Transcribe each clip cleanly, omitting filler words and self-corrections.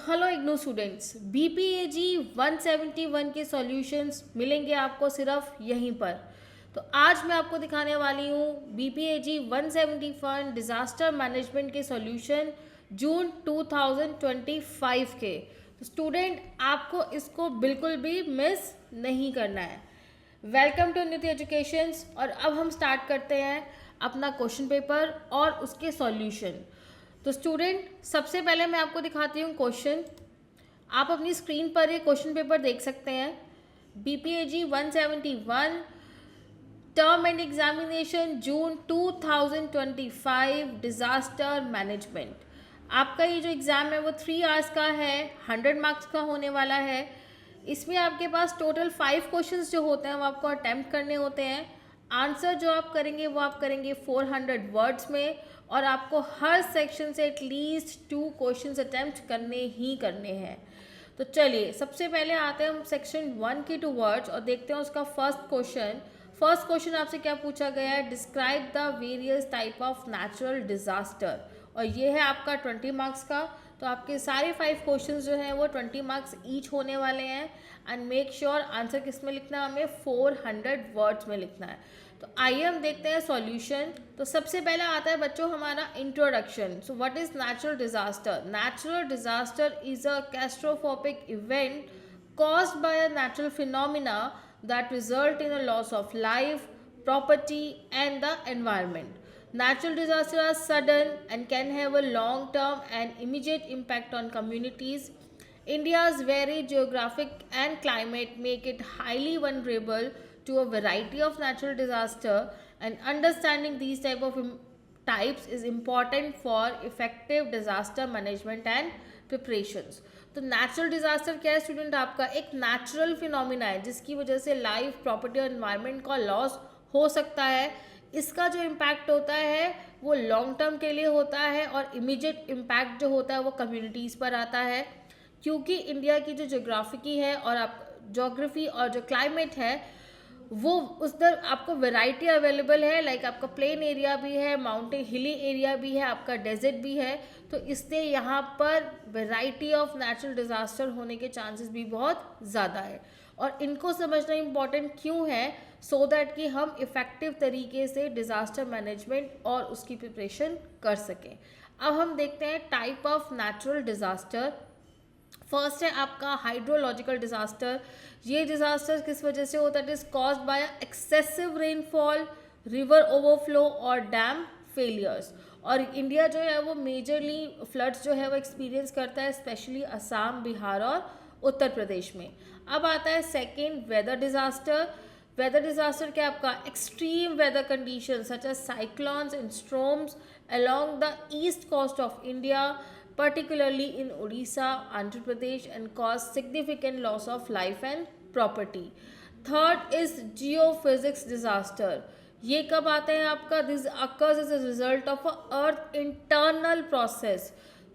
Hello IGNOU students, बीपीएजी 171 के solutions मिलेंगे आपको सिर्फ यहीं पर। तो आज मैं आपको दिखाने वाली हूँ बीपीएजी 171 डिज़ास्टर मैनेजमेंट के सॉल्यूशन जून 2025 के। तो स्टूडेंट, आपको इसको बिल्कुल भी मिस नहीं करना है। वेलकम टू नित्य एजुकेशंस। और अब हम स्टार्ट करते हैं अपना क्वेश्चन पेपर और उसके सॉल्यूशन। तो स्टूडेंट, सबसे पहले मैं आपको दिखाती हूँ क्वेश्चन। आप अपनी स्क्रीन पर ये क्वेश्चन पेपर देख सकते हैं। बीपीएजी 171 term and examination June 2025 disaster management. आपका ये जो एग्ज़ाम है वो 3 आवर्स का है, 100 मार्क्स का होने वाला है। इसमें आपके पास टोटल 5 क्वेश्चंस जो होते हैं वो आपको अटैम्प्ट करने होते हैं। आंसर जो आप करेंगे वो आप करेंगे 400 वर्ड्स में, और आपको हर सेक्शन से एटलीस्ट 2 क्वेश्चंस अटैम्प्ट करने ही करने हैं। तो चलिए, सबसे पहले आते हैं हम सेक्शन 1 की 2 वर्ड्स और देखते हैं उसका फर्स्ट क्वेश्चन। फर्स्ट क्वेश्चन आपसे क्या पूछा गया है? Describe the various type of natural disaster, और ये है आपका 20 मार्क्स का। तो आपके सारे 5 क्वेश्चन जो हैं वो 20 मार्क्स ईच होने वाले हैं। एंड मेक श्योर आंसर किस में लिखना है? हमें 400 वर्ड्स में लिखना है। तो आइए हम देखते हैं सॉल्यूशन। तो सबसे पहला आता है बच्चों हमारा introduction. So what is natural disaster? Natural disaster is a catastrophic event caused by a natural phenomena that result in a loss of life, property and the environment. Natural disasters are sudden and can have a long term and immediate impact on communities. India's varied geographic and climate make it highly vulnerable to a variety of natural disaster, and understanding these types is important for effective disaster management and preparations. तो natural disaster क्या है student? आपका एक natural phenomena है जिसकी वजह से life, property और एनवायरनमेंट का लॉस हो सकता है। इसका जो इम्पैक्ट होता है वो लॉन्ग टर्म के लिए होता है, और इमीडिएट इम्पैक्ट जो होता है वो कम्युनिटीज़ पर आता है। क्योंकि इंडिया की जो जोग्राफिकी है और आप जोग्राफी और जो क्लाइमेट है वो उधर आपको वैरायटी अवेलेबल है। लाइक आपका प्लेन एरिया भी है, माउंटेन हिली एरिया भी है, आपका डेजर्ट भी है। तो इससे यहाँ पर वैरायटी ऑफ नेचुरल डिजास्टर होने के चांसेस भी बहुत ज़्यादा है, और इनको समझना इम्पॉर्टेंट क्यों है? सो दैट कि हम इफ़ेक्टिव तरीके से डिज़ास्टर मैनेजमेंट और उसकी प्रिपरेशन कर सकें। अब हम देखते हैं type of natural disaster. First है आपका हाइड्रोलॉजिकल डिजास्टर। ये डिजास्टर किस वजह से होता है? It is caused by excessive rainfall, river overflow और डैम फेलियर्स। और इंडिया जो है वो मेजरली फ्लड्स जो है वो एक्सपीरियंस करता है, स्पेशली असम, बिहार और उत्तर प्रदेश में। अब आता है second, weather disaster. Weather disaster क्या आपका? Extreme weather condition such as cyclones and storms along the east coast of India, particularly in Odisha, Andhra Pradesh, and cause significant loss of life and property. Third is geophysics disaster. ये कब आते हैं आपका? This occurs as a result of a earth internal process.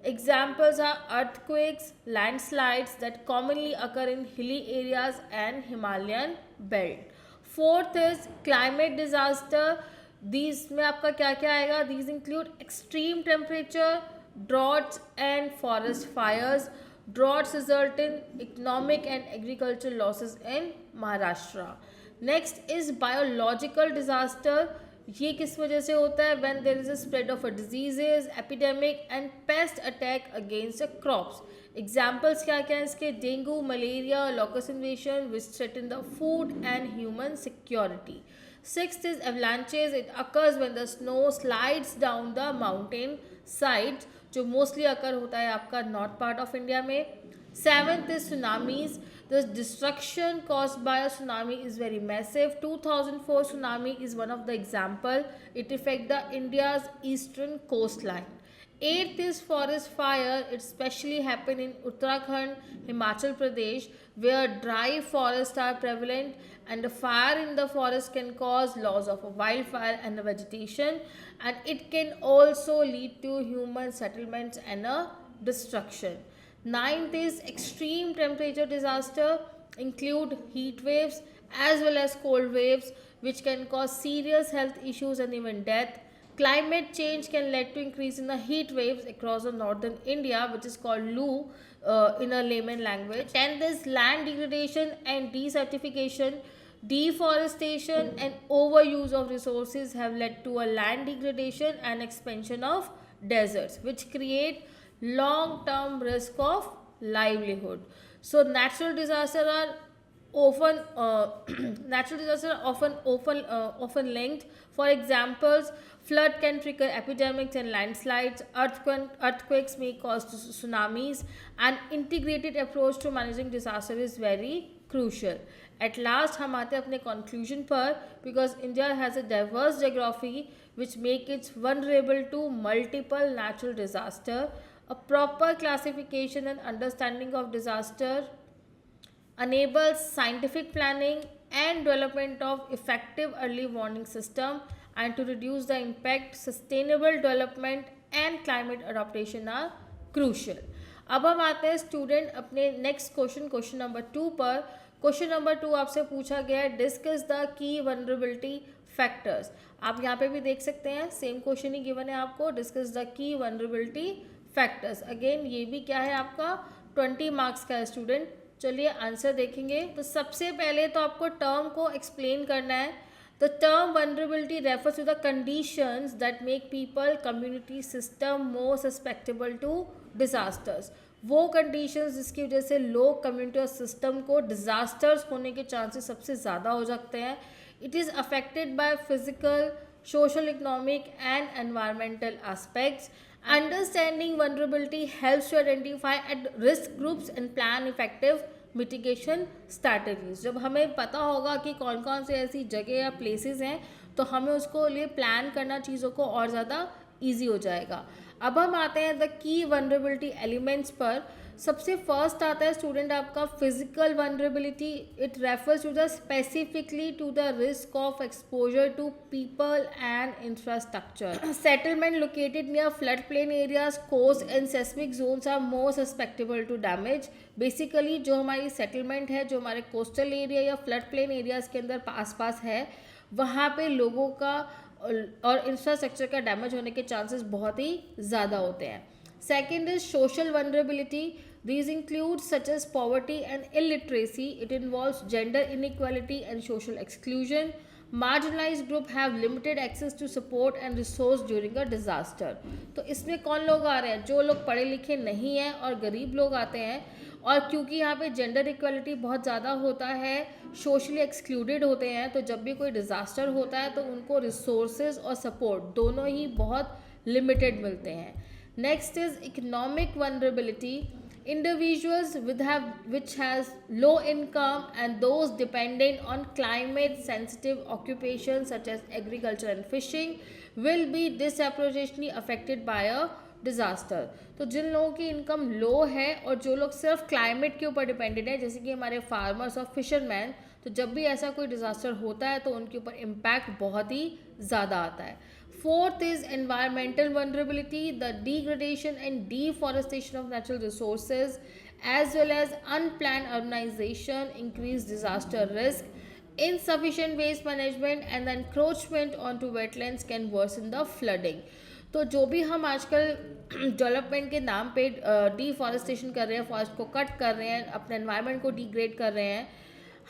Examples are earthquakes, landslides that commonly occur in hilly areas and Himalayan belt. Fourth is climate disaster. These में आपका क्या क्या आएगा? These include extreme temperature, droughts and forest fires. Droughts result in economic and agricultural losses in Maharashtra. Next is biological disaster. ये किस वजह से होता है? When there is a spread of a diseases, epidemic and pest attack against the crops. Examples क्या क्या हैं इसके? Dengue, malaria, locust invasion which threaten the food and human security. Sixth is avalanches. It occurs when the snow slides down the mountain sides, जो mostly occur होता है आपका north part of India में. Seventh is tsunamis. The destruction caused by a tsunami is very massive. 2004 tsunami is one of the example. It affect the India's eastern coastline. Eighth is forest fire. It especially happen in Uttarakhand, Himachal Pradesh, where dry forests are prevalent, and the fire in the forest can cause loss of a wildfire and the vegetation, and it can also lead to human settlements and a destruction. Ninth is extreme temperature disaster, include heat waves as well as cold waves which can cause serious health issues and even death. Climate change can lead to increase in the heat waves across the northern India, which is called Lu in a layman language. And this land degradation and desertification, deforestation and overuse of resources have led to a land degradation and expansion of deserts, which create long-term risk of livelihood. So natural disasters are often often linked. For examples, flood can trigger epidemics and landslides. Earthquakes may cause tsunamis. An integrated approach to managing disaster is very crucial. At last हम आते हैं अपने conclusion पर, because India has a diverse geography which make it vulnerable to multiple natural disaster. A proper classification and understanding of disaster enables scientific planning and development of effective early warning system, and to reduce the impact, sustainable development and climate adaptation are crucial. अब हम आते हैं student अपने next question number 2 पर. Question number 2 आपसे पूछा गया है, discuss the key vulnerability factors. आप यहाँ पे भी देख सकते हैं, सेम क्वेश्चन ही गिवन है आपको, discuss the key vulnerability factors. Again ये भी क्या है आपका 20 मार्क्स का है स्टूडेंट. चलिए आंसर देखेंगे. तो सबसे पहले तो आपको टर्म को एक्सप्लेन करना है. The term vulnerability refers to the conditions that make people community system more susceptible to disasters. वो कंडीशंस जिसकी वजह से लोग कम्युनिटी और सिस्टम को डिजास्टर्स होने के चांसेस सबसे ज़्यादा हो सकते हैं. It is affected by physical, social, economic and environmental aspects. Understanding vulnerability helps to identify at risk groups and plan effective mitigation strategies. जब हमें पता होगा कि कौन कौन से ऐसी जगह या प्लेसेस हैं, तो हमें उसको लिए प्लान करना चीज़ों को और ज़्यादा ईजी हो जाएगा. अब हम आते हैं द की वनरेबिलिटी एलिमेंट्स पर. सबसे फर्स्ट आता है स्टूडेंट आपका physical vulnerability. It refers to the specifically to the risk of exposure to people and infrastructure. Settlement located near flood plain areas, coast and seismic zones are more susceptible to damage. Basically जो हमारी settlement है, जो हमारे coastal area या flood plain areas के अंदर आसपास है, वहाँ पे लोगों का और इंफ्रास्ट्रक्चर का डैमेज होने के चांसेस बहुत ही ज़्यादा होते हैं. Second is social vulnerability. These include such as poverty and illiteracy. It involves gender inequality and social exclusion. Marginalized group have limited access to support and resource during a disaster. तो इसमें कौन लोग आ रहे हैं? जो लोग पढ़े लिखे नहीं हैं और गरीब लोग आते हैं. और क्योंकि यहाँ पे जेंडर इक्वालिटी बहुत ज़्यादा होता है, सोशली एक्सक्लूडेड होते हैं, तो जब भी कोई डिज़ास्टर होता है तो उनको रिसोर्सेज और सपोर्ट दोनों ही बहुत लिमिटेड मिलते हैं. Next is economic vulnerability. Individuals which has low income and those dependent on climate sensitive occupations such as agriculture and fishing will be disproportionately affected by a disaster. तो जिन लोगों की income लो है और जो लोग सिर्फ क्लाइमेट के ऊपर डिपेंडेंट है, जैसे कि हमारे फार्मर्स और फिशरमैन, तो जब भी ऐसा कोई डिज़ास्टर होता है तो उनके ऊपर इम्पैक्ट बहुत ही ज़्यादा आता है. Fourth is environmental vulnerability. The degradation and deforestation of natural resources as well as unplanned urbanization increase disaster risk. Insufficient waste management and the encroachment onto wetlands can worsen the flooding. तो जो भी हम आजकल development के नाम पे deforestation कर रहे हैं, फॉरेस्ट को कट कर रहे हैं, अपने एनवायरनमेंट को डिग्रेड कर रहे हैं,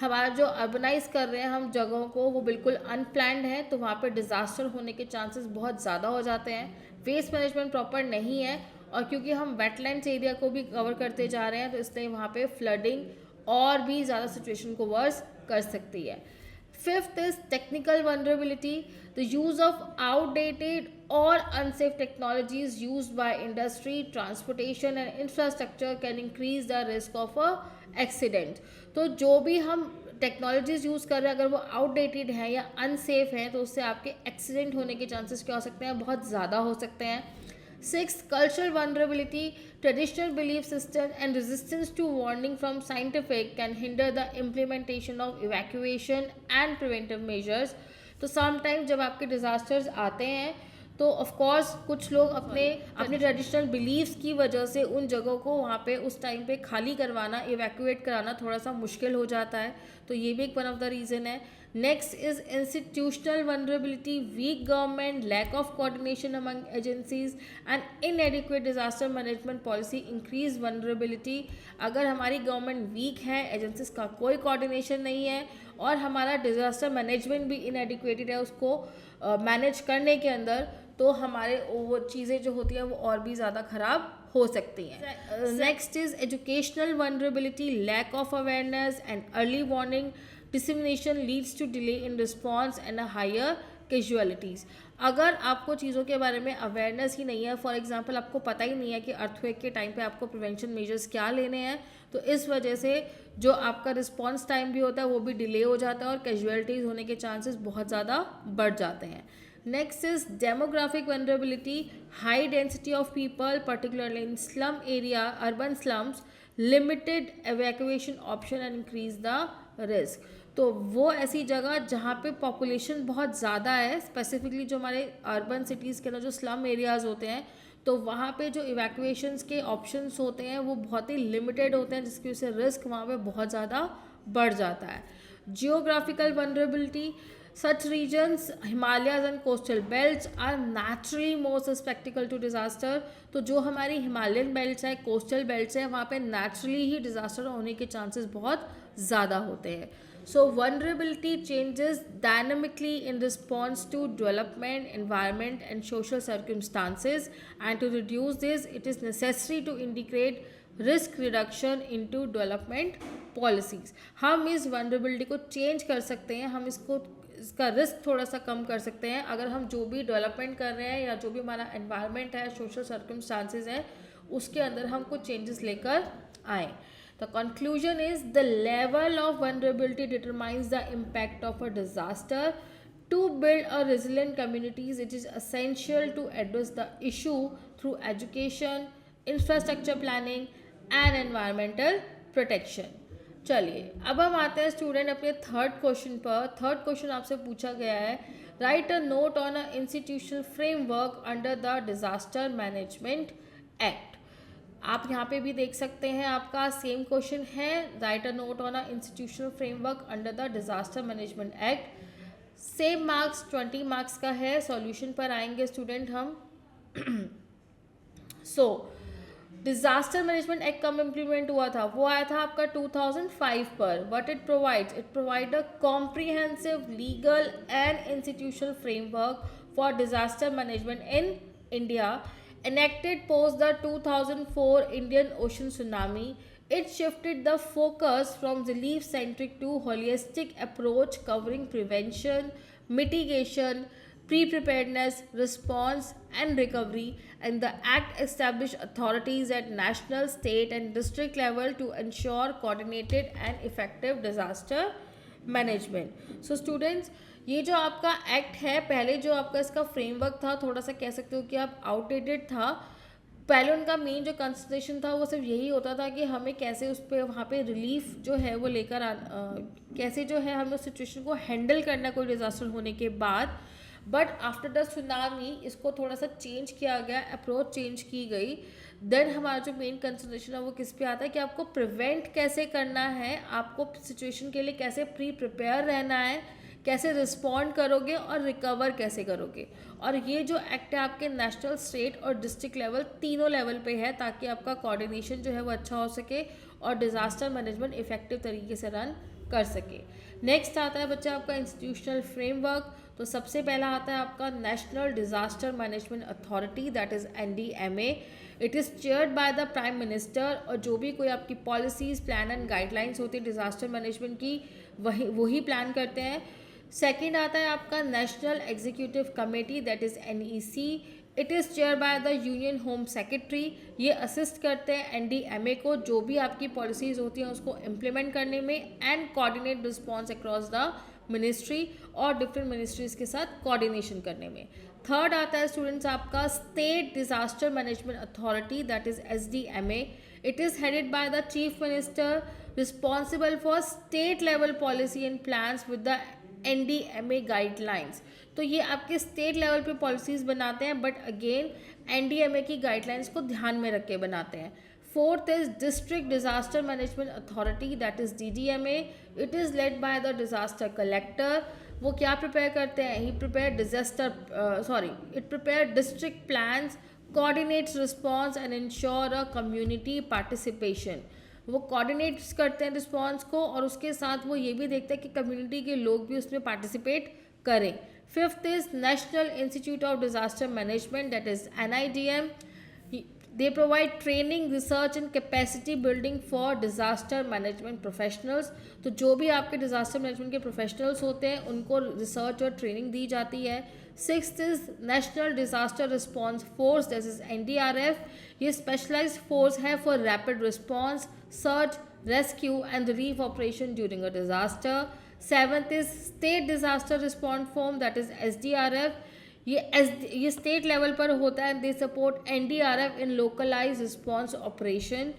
हमारा जो अर्बनाइज कर रहे हैं हम जगहों को, वो बिल्कुल अनप्लैंड है, तो वहाँ पे डिज़ास्टर होने के चांसेस बहुत ज़्यादा हो जाते हैं. वेस्ट मैनेजमेंट प्रॉपर नहीं है, और क्योंकि हम वेटलैंड्स एरिया को भी कवर करते जा रहे हैं, तो इसलिए वहाँ पे फ्लडिंग और भी ज़्यादा सिचुएशन को वर्स कर सकती है. Fifth is technical vulnerability. The use of outdated or unsafe technologies used by industry, transportation and infrastructure can increase the risk of a accident. तो जो भी हम टेक्नोलॉजीज यूज़ कर रहे हैं, अगर वो आउटडेटेड है या अनसेफ है, तो उससे आपके एक्सीडेंट होने के चांसेस क्या हो सकते हैं? बहुत ज़्यादा हो सकते हैं. Sixth, cultural vulnerability. Traditional belief system and resistance to warning from scientific can hinder the implementation of evacuation and preventive measures. तो समटाइम जब आपके डिज़ास्टर्स आते हैं तो ऑफ कोर्स कुछ लोग अपने ट्रेडिशनल बिलीव्स की वजह से उन जगहों को वहाँ पे उस टाइम पे खाली करवाना, इवैक्यूएट कराना थोड़ा सा मुश्किल हो जाता है, तो ये भी एक वन ऑफ द रीज़न है. Next is institutional vulnerability, weak government, lack of coordination among agencies and inadequate disaster management policy increase vulnerability. अगर हमारी गवर्नमेंट वीक है, एजेंसीज का कोई कोऑर्डिनेशन नहीं है और हमारा डिजास्टर मैनेजमेंट भी इनएडिक्वेटेड है उसको मैनेज करने के अंदर, तो हमारे वो चीज़ें जो होती हैं वो और भी ज़्यादा ख़राब हो सकती हैं. Next is educational vulnerability, lack of awareness and early warning dissemination leads to delay in response and higher casualties. अगर आपको चीज़ों के बारे में अवेयरनेस ही नहीं है, फॉर एग्जांपल आपको पता ही नहीं है कि अर्थक्वेक के टाइम पे आपको प्रिवेंशन मेजर्स क्या लेने हैं, तो इस वजह से जो आपका रिस्पॉन्स टाइम भी होता है वो भी डिले हो जाता है और कैजुअलिटीज़ होने के चांसेस बहुत ज़्यादा बढ़ जाते हैं. Next is demographic vulnerability, high density of people, particularly in slum area, urban slums, limited evacuation option and increase the risk. तो वो ऐसी जगह जहाँ पे पॉपुलेशन बहुत ज़्यादा है, स्पेसिफिकली जो हमारे अर्बन सिटीज़ के अंदर जो स्लम एरियाज़ होते हैं, तो वहाँ पे जो इवैक्यूएशंस के ऑप्शंस होते हैं वो बहुत ही लिमिटेड होते हैं, जिसकी वजह से रिस्क वहाँ पे बहुत ज़्यादा बढ़ जाता है. Geographical vulnerability, such regions, Himalayas and coastal belts are naturally more susceptible to disaster. तो जो हमारी हिमालयन बेल्ट्स है, कोस्टल बेल्ट्स है, वहाँ पे नेचुरली ही डिजास्टर होने के चांसेस बहुत ज़्यादा होते हैं. So vulnerability changes dynamically in response to development, environment and social circumstances, and to reduce this it is necessary to integrate risk reduction into development policies. हम इस vulnerability को चेंज कर सकते हैं, हम इसका रिस्क थोड़ा सा कम कर सकते हैं अगर हम जो भी डेवलपमेंट कर रहे हैं या जो भी हमारा एनवायरनमेंट है, सोशल सर्कमस्टांसेस हैं, उसके अंदर हम कुछ चेंजेस लेकर आएँ. The conclusion is the level of vulnerability determines the impact of a disaster. To build a resilient communities, it is essential to address the issue through education, infrastructure planning and environmental protection. चलिए अब हम आते हैं student अपने third question पर. Third question आपसे पूछा गया है, right a note on a institutional framework under the disaster management act. आप यहाँ पे भी देख सकते हैं आपका सेम क्वेश्चन है, right a note on a institutional framework under the disaster management act. Same marks 20 marks का है. सॉल्यूशन पर आएंगे स्टूडेंट हम. सो डिजास्टर मैनेजमेंट एक्ट कब इम्प्लीमेंट हुआ था? वो आया था आपका 2005 पर. What it provides? It provide a comprehensive legal and institutional framework for disaster management in India, enacted post the 2004 Indian Ocean tsunami. It shifted the focus from relief centric to holistic approach covering prevention, mitigation, pre-preparedness, response and recovery, and the act established authorities at national, state and district level to ensure coordinated and effective disaster management. So students, ये जो आपका act है, पहले जो आपका इसका framework था थोड़ा सा कह सकते हो कि आप आउटडेटेड था. पहले उनका मेन जो कंसंट्रेशन था वो सिर्फ यही होता था कि हमें कैसे उस पर वहाँ पे रिलीफ जो है वो लेकर कैसे जो है हमें उस सिचुएशन को हैंडल करना कोई डिज़ास्टर होने के बाद. बट आफ्टर द सुनामी इसको थोड़ा सा चेंज किया गया, अप्रोच चेंज की गई. देन हमारा जो मेन कंसंट्रेशन है वो किस पे आता है कि आपको प्रिवेंट कैसे करना है, आपको सिचुएशन के लिए कैसे प्री प्रिपेयर रहना है, कैसे रिस्पॉन्ड करोगे और रिकवर कैसे करोगे. और ये जो एक्ट है आपके नेशनल, स्टेट और डिस्ट्रिक्ट लेवल तीनों लेवल पे है, ताकि आपका कोऑर्डिनेशन जो है वो अच्छा हो सके और डिज़ास्टर मैनेजमेंट इफेक्टिव तरीके से रन कर सके. नेक्स्ट आता है बच्चा आपका इंस्टीट्यूशनल फ्रेमवर्क. तो सबसे पहला आता है आपका national disaster management authority, that is NDMA. It is chaired by the prime minister, और जो भी कोई आपकी पॉलिसीज़, प्लान एंड गाइडलाइंस होती है डिज़ास्टर मैनेजमेंट की, वही प्लान करते हैं. सेकेंड आता है आपका national executive committee, that is NEC. It is chair by the union home secretary. ये असिस्ट करते हैं NDMA को जो भी आपकी पॉलिसीज़ होती हैं उसको इम्प्लीमेंट करने में and coordinate response across the ministry और डिफरेंट मिनिस्ट्रीज़ के साथ कोऑर्डिनेशन करने में. थर्ड आता है स्टूडेंट्स आपका state disaster management authority, that is SDMA. It is headed by the chief minister, responsible for state level policy and plans with the NDMA guidelines. तो ये आपके स्टेट लेवल पे पॉलिसीज़ बनाते हैं, बट अगेन NDMA की guidelines को ध्यान में रख के बनाते हैं। Fourth is district disaster management authority, that is DDMA। It is led by the disaster collector. वो क्या प्रिपेयर करते हैं? He prepare it prepare district plans, coordinates response and ensure a community participation. वो कोऑर्डिनेट्स करते हैं response को, और उसके साथ वो ये भी देखते हैं कि कम्युनिटी के लोग भी उसमें पार्टिसिपेट करें। Fifth is national institute of disaster management, that is NIDM। They provide training, research and capacity building for disaster management professionals। तो जो भी आपके disaster management के professionals होते हैं उनको research और training दी जाती है। Sixth is National Disaster Response Force, this is NDRF। ये specialized force है for rapid response, search, rescue and relief operation during a disaster। Seventh is State Disaster Response Force, that is SDRF। ये state level पर होता है। They support NDRF in localize response operation.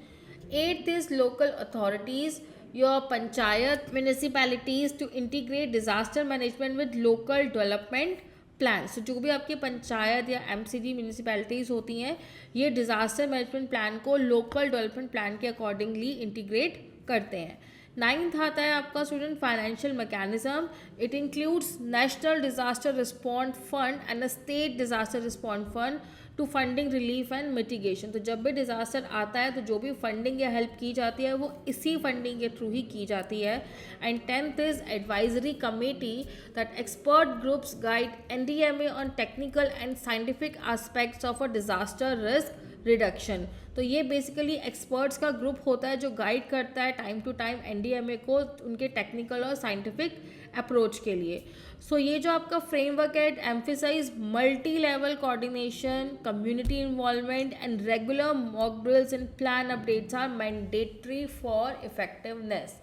Eighth is local authorities, your panchayat, municipalities to integrate disaster management with local development plan. तो जो भी आपकी पंचायत या MCD municipalities होती हैं, ये डिजास्टर मैनेजमेंट प्लान को लोकल डेवलपमेंट प्लान के अकॉर्डिंगली इंटीग्रेट करते हैं। नाइन्थ आता है आपका student financial mechanism. It includes national disaster response fund and state disaster response fund to funding relief and mitigation. तो जब भी डिजास्टर आता है तो जो भी फंडिंग या हेल्प की जाती है वो इसी फंडिंग के थ्रू ही की जाती है। And tenth is advisory committee that expert groups guide NDMA on technical and scientific aspects of a disaster risk reduction. तो ये बेसिकली एक्सपर्ट्स का ग्रुप होता है जो गाइड करता है टाइम टू टाइम NDMA को उनके टेक्निकल और साइंटिफिक अप्रोच के लिए। सो ये जो आपका फ्रेमवर्क है, it emphasize multi level coordination, community involvement and regular mock drills and plan updates are mandatory for effectiveness.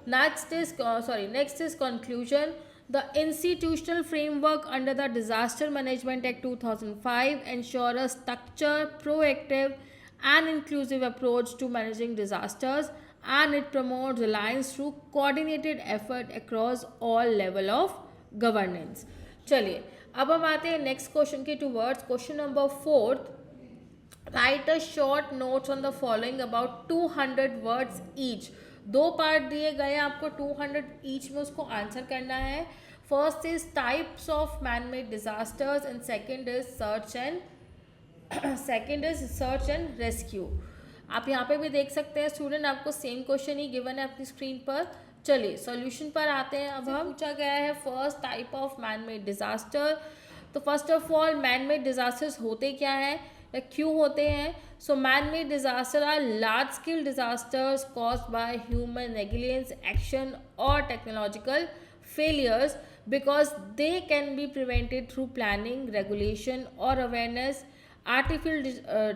Next is conclusion. The institutional framework under the Disaster Management Act 2005 ensure a structured, proactive and inclusive approach to managing disasters, and it promotes reliance through coordinated effort across all level of governance। चलिए अब हम आते हैं next question के towards. Question number 4, right a short notes on the following about 200 words each. 2 part दिए गए हैं आपको, 200 ईच में उसको आंसर करना है। First is types of man made disasters and second is search and rescue. आप यहाँ पे भी देख सकते हैं स्टूडेंट, आपको सेम क्वेश्चन ही गिवन है अपनी स्क्रीन पर। चलिए सॉल्यूशन पर आते हैं। अब हम पूछा गया है first type of man made disaster. तो first of all man made disasters होते क्या हैं या क्यों होते हैं? So man made disaster are large scale disasters caused by human negligence, action और technological failures because they can be prevented through planning, regulation or awareness. Artificial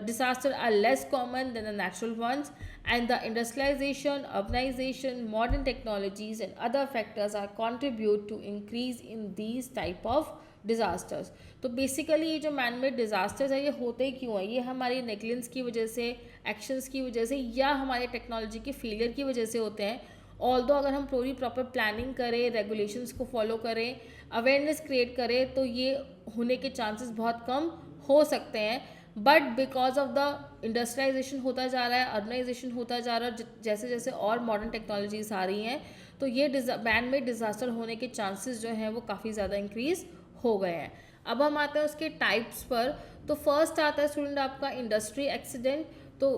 disasters are less common than the natural ones, and the industrialization, urbanization, modern technologies and other factors are contribute to increase in these type of disasters. तो basically ये जो man made disasters है ये होते क्यों है? ये हमारी नेग्लिजेंस की वजह से, एक्शंस की वजह से या हमारे टेक्नोलॉजी के फेलियर की वजह से होते हैं। ऑल्दो अगर हम पूरी प्रॉपर प्लानिंग करें, रेगुलेशंस को फॉलो करें, अवेयरनेस क्रिएट करें तो ये होने के चांसेस बहुत कम हो सकते हैं। But because of the industrialization होता जा रहा है, अर्बनाइजेशन होता जा रहा है, जैसे जैसे और मॉडर्न टेक्नोलॉजीज आ रही हैं तो ये मैन मेड डिज़ास्टर होने के चांसेस जो हैं वो काफ़ी ज़्यादा इंक्रीज़ हो गए हैं। अब हम आते हैं उसके टाइप्स पर। तो फर्स्ट आता है स्टूडेंट आपका इंडस्ट्री एक्सीडेंट। तो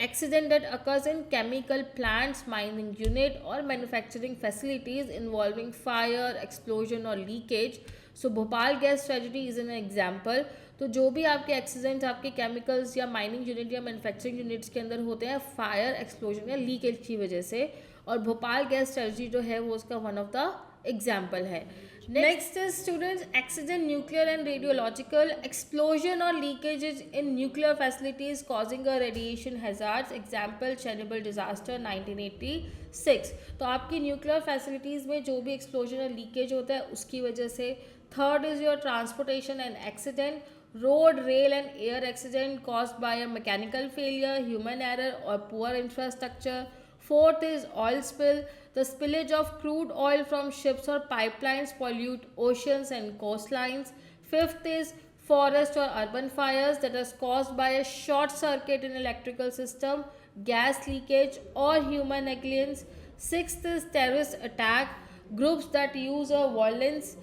accident that occurs in chemical plants, mining unit और manufacturing facilities involving fire, explosion और leakage. So Bhopal gas tragedy is an example. तो जो भी आपके एक्सीडेंट्स आपके केमिकल्स या माइनिंग यूनिट या मैन्युफैक्चरिंग यूनिट्स के अंदर होते हैं फायर, एक्सप्लोजन या लीकेज की वजह से, और भोपाल गैस ट्रेजेडी जो है वो उसका वन ऑफ द एग्जाम्पल है। Next is students accident, nuclear and radiological explosion or leakages in nuclear facilities causing a radiation hazards, example Chernobyl disaster 1986। तो आपकी न्यूक्लियर फैसिलिटीज़ में जो भी एक्सप्लोजन और लीकेज होता है उसकी वजह से। Third is your transportation and accident, road, rail and air accident caused by a mechanical failure, human error or poor infrastructure, Fourth is oil spill. The spillage of crude oil from ships or pipelines pollute oceans and coastlines. Fifth is forest or urban fires that is caused by a short circuit in electrical system, gas leakage or human negligence. Sixth is terrorist attack, groups that use a violence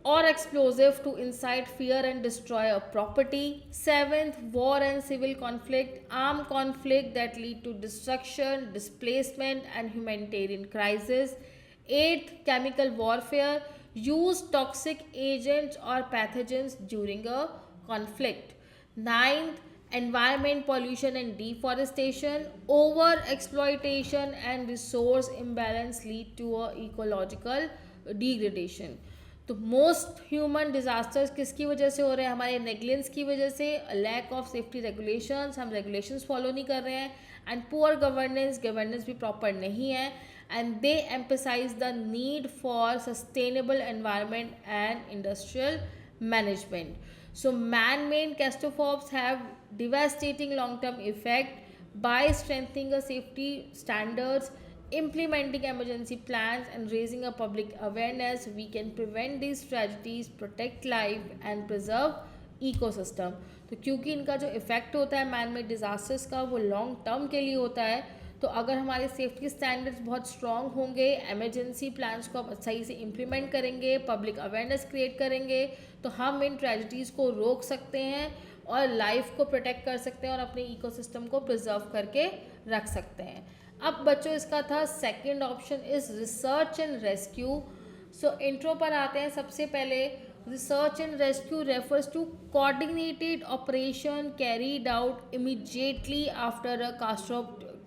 or explosive to incite fear and destroy a property. Seventh, war and civil conflict, armed conflict that lead to destruction, displacement and humanitarian crisis. Eighth, chemical warfare, use toxic agents or pathogens during a conflict. Ninth, environment pollution and deforestation, over exploitation and resource imbalance lead to a ecological degradation. तो most human disasters किसकी वजह से हो रहे हैं? हमारे negligence की वजह से, लैक ऑफ सेफ्टी रेगुलेशंस, हम रेगुलेशंस फॉलो नहीं कर रहे हैं, एंड पुअर गवर्नेंस भी प्रॉपर नहीं है, and they emphasize the need for sustainable environment and industrial management. So man-made catastrophes have devastating long-term effect. By strengthening the safety standards, implementing emergency plans and raising a public awareness, we can prevent these tragedies, protect life and preserve ecosystem. तो क्योंकि इनका जो effect होता है man made disasters का वो long term के लिए होता है, तो अगर हमारे सेफ्टी स्टैंडर्ड्स बहुत स्ट्रॉन्ग होंगे, एमरजेंसी प्लान्स को आप सही से इम्प्लीमेंट करेंगे, पब्लिक अवेयरनेस क्रिएट करेंगे, तो हम इन ट्रेजिडीज़ को रोक सकते हैं और लाइफ को प्रोटेक्ट कर सकते हैं और अपने इकोसिस्टम को प्रिजर्व करके रख सकते हैं. अब बच्चों इसका था second option is research and rescue. So intro पर आते हैं. सबसे पहले research and rescue refers to coordinated operation carried out immediately after a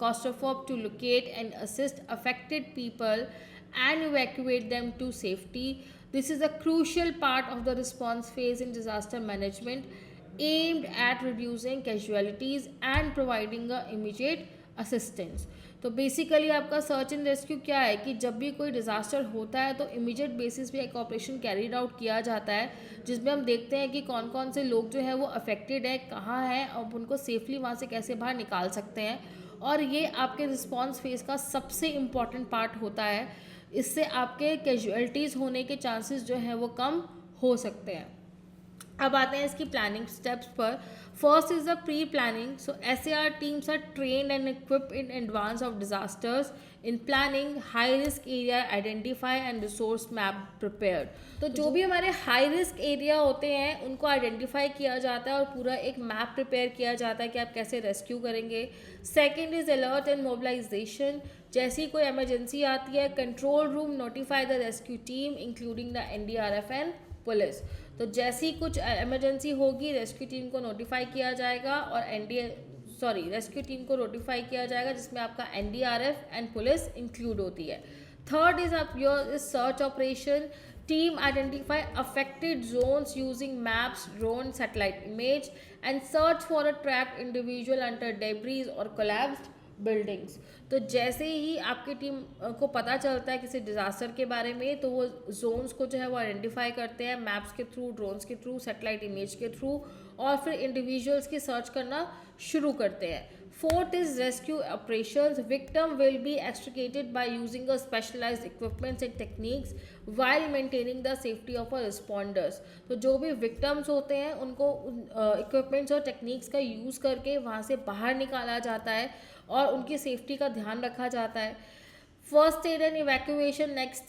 catastrophe to locate and assist affected people and evacuate them to safety. This is a crucial part of the response phase in disaster management, aimed at reducing casualties and providing a immediate assistance. तो basically आपका search and rescue क्या है कि जब भी कोई disaster होता है तो इमीडिएट बेसिस पे एक ऑपरेशन कैरीड आउट किया जाता है, जिसमें हम देखते हैं कि कौन कौन से लोग जो है वो अफेक्टेड है, कहाँ हैं, और उनको सेफली वहाँ से कैसे बाहर निकाल सकते हैं. और ये आपके रिस्पॉन्स फेज़ का सबसे इम्पॉर्टेंट पार्ट होता है. इससे आपके कैजुअलिटीज़ होने के चांसेस जो है वो कम हो सकते हैं. अब आते हैं इसकी प्लानिंग स्टेप्स पर. First is the pre planning. So SAR teams are trained and equipped in advance of disasters. In planning high risk area identify and resource map prepared. तो जो भी हमारे हाई रिस्क एरिया होते हैं उनको identify किया जाता है और पूरा एक मैप प्रिपेयर किया जाता है कि आप कैसे रेस्क्यू करेंगे. Second is alert and mobilization. जैसी कोई इमरजेंसी आती है, control room notify the rescue team including the NDRF and police. तो जैसी कुछ इमरजेंसी होगी रेस्क्यू टीम को नोटिफाई किया जाएगा और रेस्क्यू टीम को नोटिफाई किया जाएगा जिसमें आपका NDRF एंड पुलिस इंक्लूड होती है. थर्ड इज आप your search operation. Team identify affected zones using maps, drone, satellite image and search for a trapped individual under debris और कोलैप्स्ड बिल्डिंग्स. तो जैसे ही आपकी टीम को पता चलता है किसी डिज़ास्टर के बारे में तो वो जोन्स को जो है वो आइडेंटिफाई करते हैं मैप्स के थ्रू, ड्रोन्स के थ्रू, सैटेलाइट इमेज के थ्रू, और फिर इंडिविजुअल्स की सर्च करना शुरू करते हैं. Fourth is rescue operations. Victim will be extricated by using a specialised equipments and techniques while maintaining the safety of a responders. तो जो भी विक्टिम्स होते हैं उनको इक्विपमेंट्स और टेक्निक्स का यूज़ करके वहाँ से बाहर निकाला जाता है और उनकी सेफ्टी का ध्यान रखा जाता है. First aid and evacuation. Next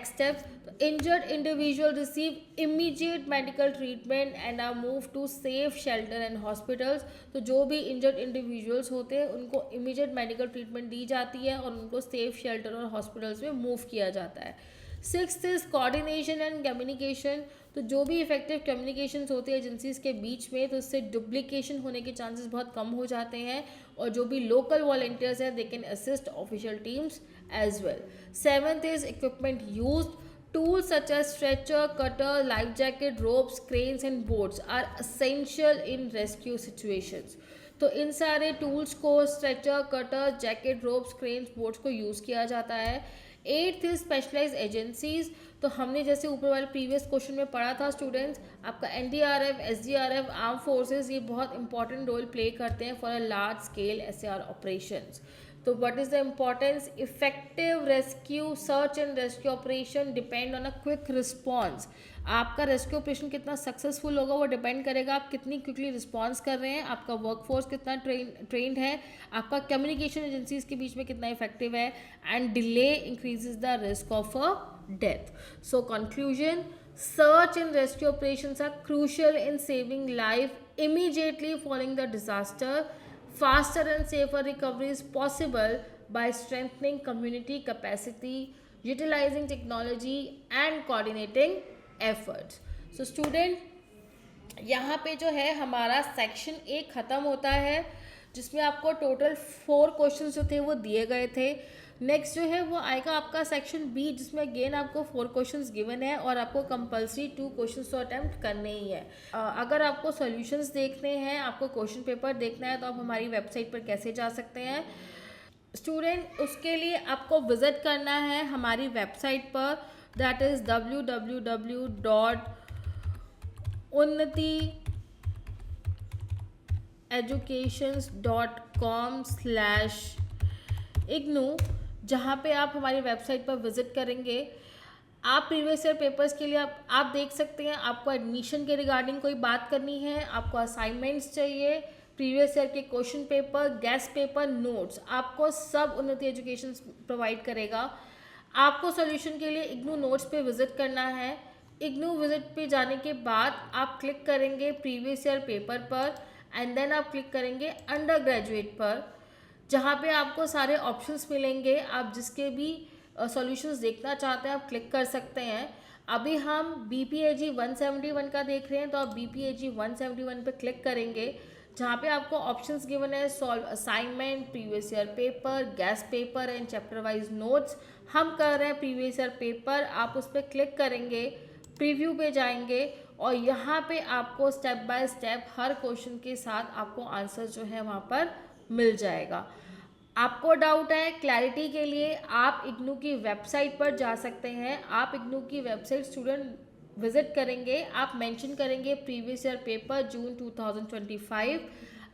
step injured individual receive immediate medical treatment and are move to safe shelter and hospitals. तो जो भी इंजर्ड इंडिविजुअल्स होते हैं उनको इमीडिएट मेडिकल ट्रीटमेंट दी जाती है और उनको सेफ शेल्टर और हॉस्पिटल्स में मूव किया जाता है. Sixth is coordination and communication. तो जो भी इफेक्टिव कम्युनिकेशंस होती है एजेंसीज के बीच में तो इससे डुप्लीकेशन होने के चांसेस बहुत कम हो जाते हैं, और जो भी लोकल वॉलंटियर्स हैं they can assist official teams as well. Seventh is equipment used. Tools such as stretcher, cutter, life jacket, ropes, cranes and boats are essential in rescue situations. तो इन सारे टूल्स को stretcher, cutter, jacket, ropes, cranes, boats को use किया जाता है. Eighth is specialize agencies. तो हमने जैसे ऊपर वाले प्रीवियस क्वेश्चन में पढ़ा था स्टूडेंट्स, आपका NDRF, SDRF, आर्म फोर्सेज ये बहुत इंपॉर्टेंट रोल प्ले करते हैं for a large scale SAR operations. तो what is the importance? Effective rescue search and rescue operation depend on a quick response. आपका रेस्क्यू ऑपरेशन कितना successful होगा वो depend करेगा आप कितनी क्विकली रिस्पॉन्स कर रहे हैं, आपका वर्कफोर्स कितना ट्रेंड है, आपका कम्युनिकेशन एजेंसीज के बीच में कितना इफेक्टिव है, and delay increases the risk of a death. So conclusion, search and rescue operations are crucial in saving life immediately following the disaster. Faster and safer recovery is possible by strengthening community capacity, utilizing technology and coordinating efforts. So student, यहाँ पे जो है हमारा section 1 ख़त्म होता है, जिसमें आपको टोटल 4 क्वेश्चन जो थे वो दिए गए थे। नेक्स्ट जो है वो आएगा आपका सेक्शन बी, जिसमें अगेन आपको 4 क्वेश्चंस गिवन है और आपको कंपलसरी 2 क्वेश्चंस तो अटेम्प्ट करने ही है। अगर आपको सॉल्यूशंस देखने हैं, आपको क्वेश्चन पेपर देखना है, तो आप हमारी वेबसाइट पर कैसे जा सकते हैं स्टूडेंट? उसके लिए आपको विजिट करना है हमारी वेबसाइट पर, दैट इज़ www.unnatieducations.com/ignu, जहाँ पे आप हमारी वेबसाइट पर विजिट करेंगे। आप प्रीवियस ईयर पेपर्स के लिए आप देख सकते हैं, आपको एडमिशन के रिगार्डिंग कोई बात करनी है, आपको असाइनमेंट्स चाहिए, प्रीवियस ईयर के question paper, guest paper, notes, आपको सब उन्नति एजुकेशन प्रोवाइड करेगा। आपको सॉल्यूशन के लिए इग्नू नोट्स पे विजिट करना है। इग्नू विजिट पे जाने के बाद आप क्लिक करेंगे प्रीवियस ईयर पेपर पर, एंड देन आप क्लिक करेंगे अंडर ग्रेजुएट पर, जहाँ पे आपको सारे ऑप्शंस मिलेंगे। आप जिसके भी सॉल्यूशंस देखना चाहते हैं आप क्लिक कर सकते हैं। अभी हम BPAG 171 का देख रहे हैं, तो आप BPAG 171 पे क्लिक करेंगे, जहाँ पे आपको ऑप्शंस गिवन है solve assignment, previous year paper, guest paper and chapter wise notes. हम कर रहे हैं प्रीवियस ईयर पेपर। आप उस पर क्लिक करेंगे, प्रीव्यू पे जाएंगे और यहाँ पे आपको step by step her question के साथ आपको आंसर जो है वहाँ पर मिल जाएगा। आपको डाउट है, क्लैरिटी के लिए आप इग्नू की वेबसाइट पर जा सकते हैं। आप इग्नू की वेबसाइट स्टूडेंट विजिट करेंगे, आप मेंशन करेंगे प्रीवियस ईयर पेपर जून 2025,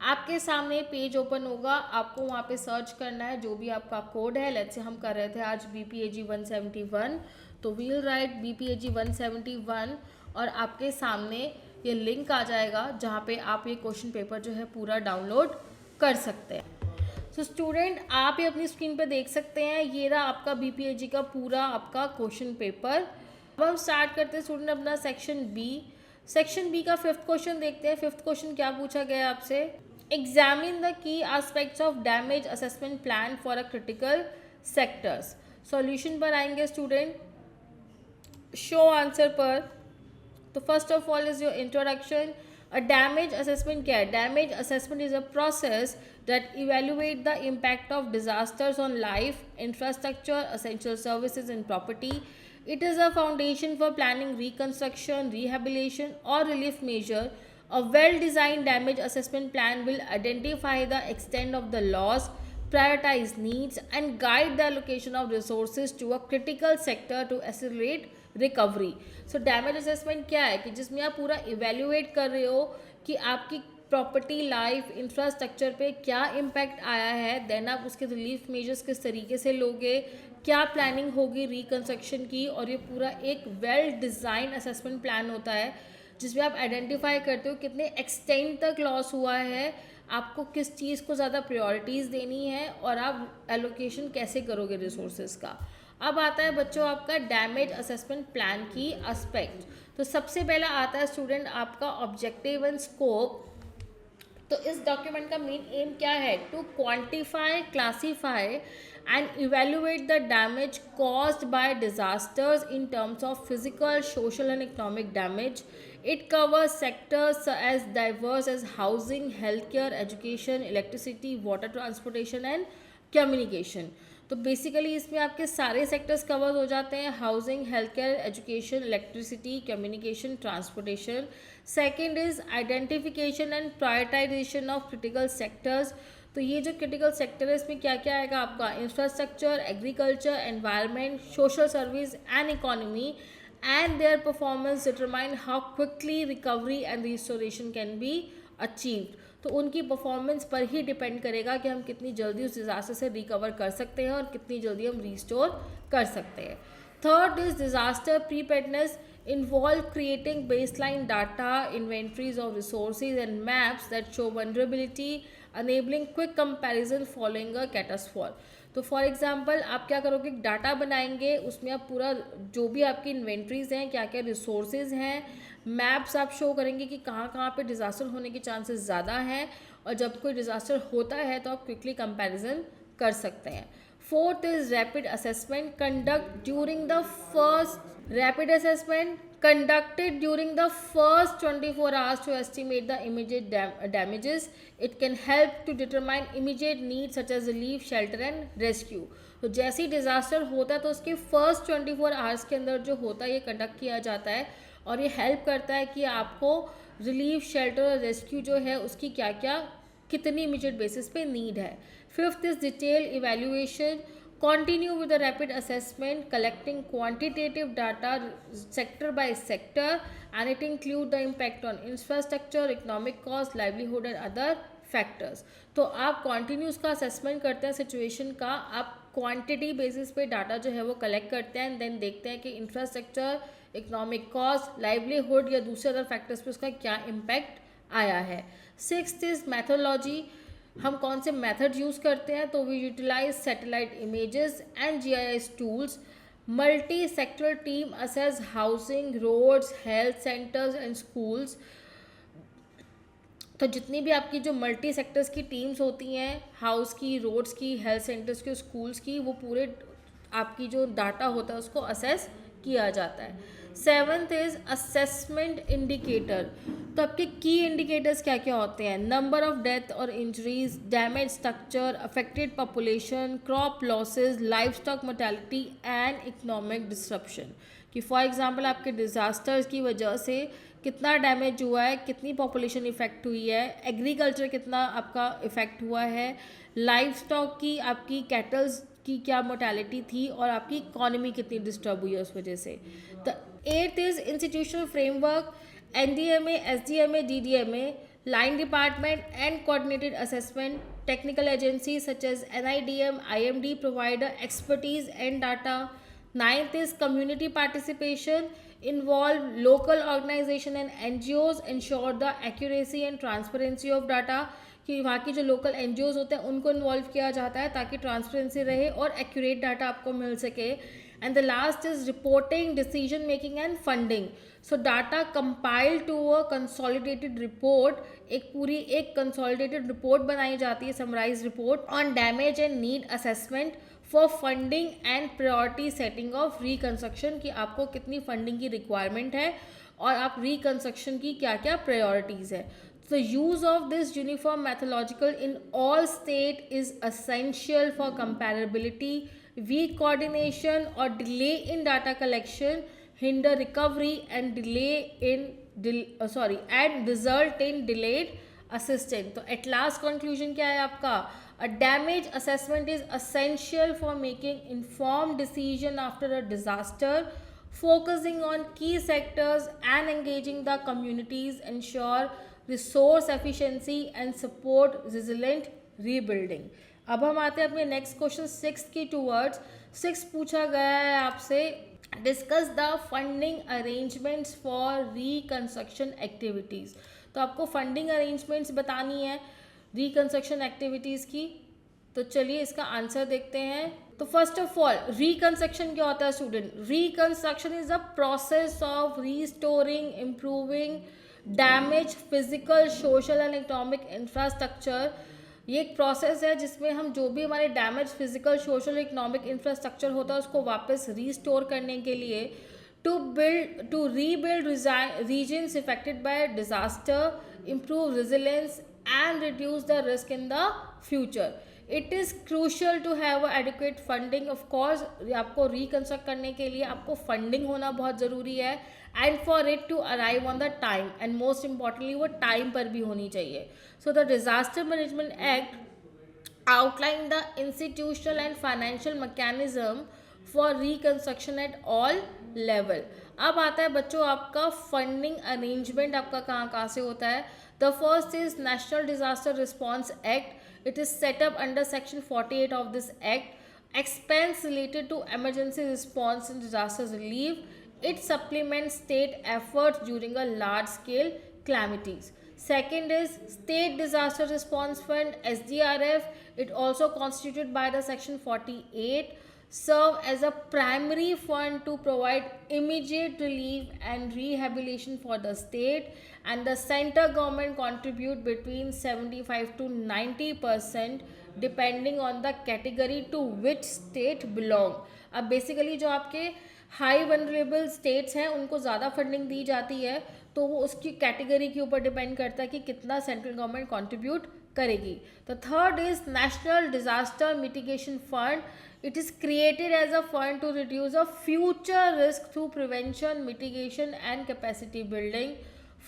आपके सामने पेज ओपन होगा। आपको वहाँ पे सर्च करना है जो भी आपका कोड है। लेट्स से हम कर रहे थे आज BPAG 171, तो वील राइट BPAG 171 और आपके सामने ये लिंक आ जाएगा जहाँ पे आप ये क्वेश्चन पेपर जो है पूरा डाउनलोड कर सकते हैं। सो स्टूडेंट, आप ये अपनी स्क्रीन पे देख सकते हैं, ये रहा आपका BPAG का पूरा आपका क्वेश्चन पेपर। अब हम स्टार्ट करते हैं स्टूडेंट अपना सेक्शन बी। सेक्शन बी का 5th क्वेश्चन देखते हैं। 5th क्वेश्चन क्या पूछा गया है आपसे? Examine the key aspects of damage assessment plan for a critical sectors. Solution पर आएंगे स्टूडेंट, शो आंसर पर। तो first of all is your introduction. A damage assessment क्या है? Damage assessment is a process that evaluate the impact of disasters on life, infrastructure, essential services and property. It is a foundation for planning reconstruction, rehabilitation or relief measure. A well-designed damage assessment plan will identify the extent of the loss, prioritize needs and guide the allocation of resources to a critical sector to accelerate recovery. So damage assessment क्या है कि जिसमें आप पूरा evaluate कर रहे हो कि आपकी प्रॉपर्टी, लाइफ, इंफ्रास्ट्रक्चर पे क्या इम्पैक्ट आया है, देन आप उसके रिलीफ मेजर्स किस तरीके से लोगे, क्या प्लानिंग होगी रिकंस्ट्रक्शन की, और ये पूरा एक वेल डिज़ाइन असेसमेंट प्लान होता है जिसमें आप आइडेंटिफाई करते हो कितने एक्सटेंट तक लॉस हुआ है, आपको किस चीज़ को ज़्यादा प्रायोरिटीज़ देनी है और आप एलोकेशन कैसे करोगे रिसोर्सेज का। अब आता है बच्चों आपका डैमेज असेसमेंट प्लान की एस्पेक्ट। तो सबसे पहला आता है स्टूडेंट आपका ऑब्जेक्टिव एंड स्कोप। तो इस डॉक्यूमेंट का मेन एम क्या है? To quantify, classify and evaluate the damage caused by disasters in terms of physical, social and economic damage. It covers sectors as diverse as housing, healthcare, education, electricity, water transportation and communication. तो basically इसमें आपके सारे sectors cover हो जाते हैं, housing, health care, education, electricity, communication, transportation. Second is identification and prioritisation of critical sectors. तो ये जो क्रिटिकल सेक्टर है इसमें क्या क्या आएगा आपका? Infrastructure, agriculture, environment, social service and economy, and their performance determine how quickly recovery and restoration can be achieved. तो उनकी परफॉर्मेंस पर ही डिपेंड करेगा कि हम कितनी जल्दी उस डिज़ास्टर से रिकवर कर सकते हैं और कितनी जल्दी हम रिस्टोर कर सकते हैं। Third is disaster preparedness involve creating baseline data, inventories of resources and maps that show vulnerability, enabling quick comparison following a catastrophe. तो फॉर एग्जांपल आप क्या करोगे, डाटा बनाएंगे, उसमें आप पूरा जो भी आपकी इन्वेंट्रीज हैं, क्या क्या रिसोर्सेज हैं, मैप्स आप शो करेंगे कि कहाँ कहाँ पे डिज़ास्टर होने के चांसेस ज़्यादा हैं, और जब कोई डिज़ास्टर होता है तो आप क्विकली कंपैरिजन कर सकते हैं। Fourth is rapid assessment conduct during the first Rapid assessment conducted during the first 24 hours to estimate the immediate damages. It can help to determine immediate needs such as relief, shelter and rescue. तो जैसे ही disaster होता है तो उसके first 24 hours के अंदर जो होता है ये कंडक्ट किया जाता है, और ये हेल्प करता है कि आपको रिलीफ, शेल्टर और रेस्क्यू जो है उसकी क्या क्या कितनी इमीडिएट बेसिस पे नीड है। Fifth is detail evaluation continue with the rapid assessment collecting quantitative data sector by sector, and it include the impact on infrastructure, economic cost, livelihood and other factors. तो आप continuous का assessment करते हैं situation का, आप quantity basis पे data जो है वो कलेक्ट करते हैं, देन देखते हैं कि इंफ्रास्ट्रक्चर, इकोनॉमिक कॉस्ट, लाइवलीहुड या दूसरे अदर फैक्टर्स पे उसका क्या इम्पैक्ट आया है। सिक्स्थ इज मैथोलॉजी, हम कौन से मेथड यूज़ करते हैं, तो we utilize satellite images and GIS tools, multi sectoral team assess housing, roads, health centres and schools. तो जितनी भी आपकी जो मल्टी सेक्टर्स की टीम्स होती हैं, हाउस की, रोड्स की, हेल्थ सेंटर्स की, स्कूल्स की, वो पूरे आपकी जो डाटा होता है उसको असेस किया जाता है। सेवन्थ इज असेसमेंट इंडिकेटर, तो आपके की इंडिकेटर्स क्या क्या होते हैं, नंबर ऑफ डेथ और injuries, damage structure, affected population, crop losses, life stock mortality and economic disruption. कि फॉर एग्जांपल आपके डिज़ास्टर्स की वजह से कितना डैमेज हुआ है, कितनी पॉपुलेशन इफ़ेक्ट हुई है, एग्रीकल्चर कितना आपका इफ़ेक्ट हुआ है, लाइफ स्टॉक की आपकी कैटल्स की क्या मोर्टेलिटी थी, और आपकी इकोनॉमी कितनी डिस्टर्ब हुई है उस वजह से। The eighth is institutional framework, NDMA, SDMA, DDMA, line department and coordinated assessment, technical agencies such as NIDM, IMD provide expertise and data. Ninth is community participation, involve local organization and NGOs, ensure the accuracy and transparency of data, कि वहाँ की जो local NGOs होते हैं उनको involve किया जाता है ताकि ट्रांसपेरेंसी रहे और एक्यूरेट डाटा आपको मिल सके। And the last is reporting, decision making and funding. So data compile to a consolidated report, एक पूरी एक कंसोलिडेटेड रिपोर्ट बनाई जाती है, summarize report on damage and need assessment for funding and priority setting of reconstruction, कि आपको कितनी funding की रिक्वायरमेंट है और आप रिकंस्ट्रक्शन की क्या क्या प्रायोरिटीज़ है। The use of this uniform methodological in all state is essential for comparability. Weak coordination or delay in data collection hinder recovery and and result in delayed assistance. तो at last conclusion क्या है आपका, a damage assessment is essential for making informed decision after a disaster, focusing on key sectors and engaging the communities, ensure resource efficiency and support resilient rebuilding. अब हम आते हैं अपने next question 6 की towards. 6 पूछा गया है आपसे, discuss the funding arrangements for reconstruction activities. तो आपको फंडिंग अरेंजमेंट्स बतानी है रिकंस्ट्रक्शन एक्टिविटीज़ की। तो चलिए इसका आंसर देखते हैं। तो फर्स्ट ऑफ ऑल रिकंस्ट्रक्शन क्या होता है student? Reconstruction is the process of restoring, improving damage physical, social and economic infrastructure. ये एक प्रोसेस है जिसमें हम जो भी हमारे damage physical, social, economic infrastructure होता है उसको वापस रीस्टोर करने के लिए to rebuild regions affected by disaster, improve resilience and reduce the risk in the future. It is crucial to have adequate funding. Of course आपको रिकंस्ट्रक्ट करने के लिए आपको फंडिंग होना बहुत ज़रूरी है, and for it to arrive on the time, and most importantly वो टाइम पर भी होनी चाहिए। So the disaster management act outline the institutional and financial mechanism for reconstruction at all level. अब आता है बच्चों आपका फंडिंग अरेंजमेंट आपका कहाँ कहाँ से होता है। The first is National Disaster Response Act. It is set up under Section 48 of this Act. Expense related to emergency response and disaster relief. It supplements state efforts during a large-scale calamities. Second is State Disaster Response Fund SDRF. It also constituted by the Section 48 serve as a primary fund to provide immediate relief and rehabilitation for the state, and the center government contribute between 75 to 90% depending on the category to which state belong. अब basically जो आपके high vulnerable states हैं उनको ज़्यादा funding दी जाती है, तो वो उसकी कैटेगरी के ऊपर डिपेंड करता है कि कितना सेंट्रल गवर्नमेंट कंट्रीब्यूट करेगी. The third is national disaster mitigation fund. It is created as a fund to reduce a future risk through prevention, mitigation and capacity building.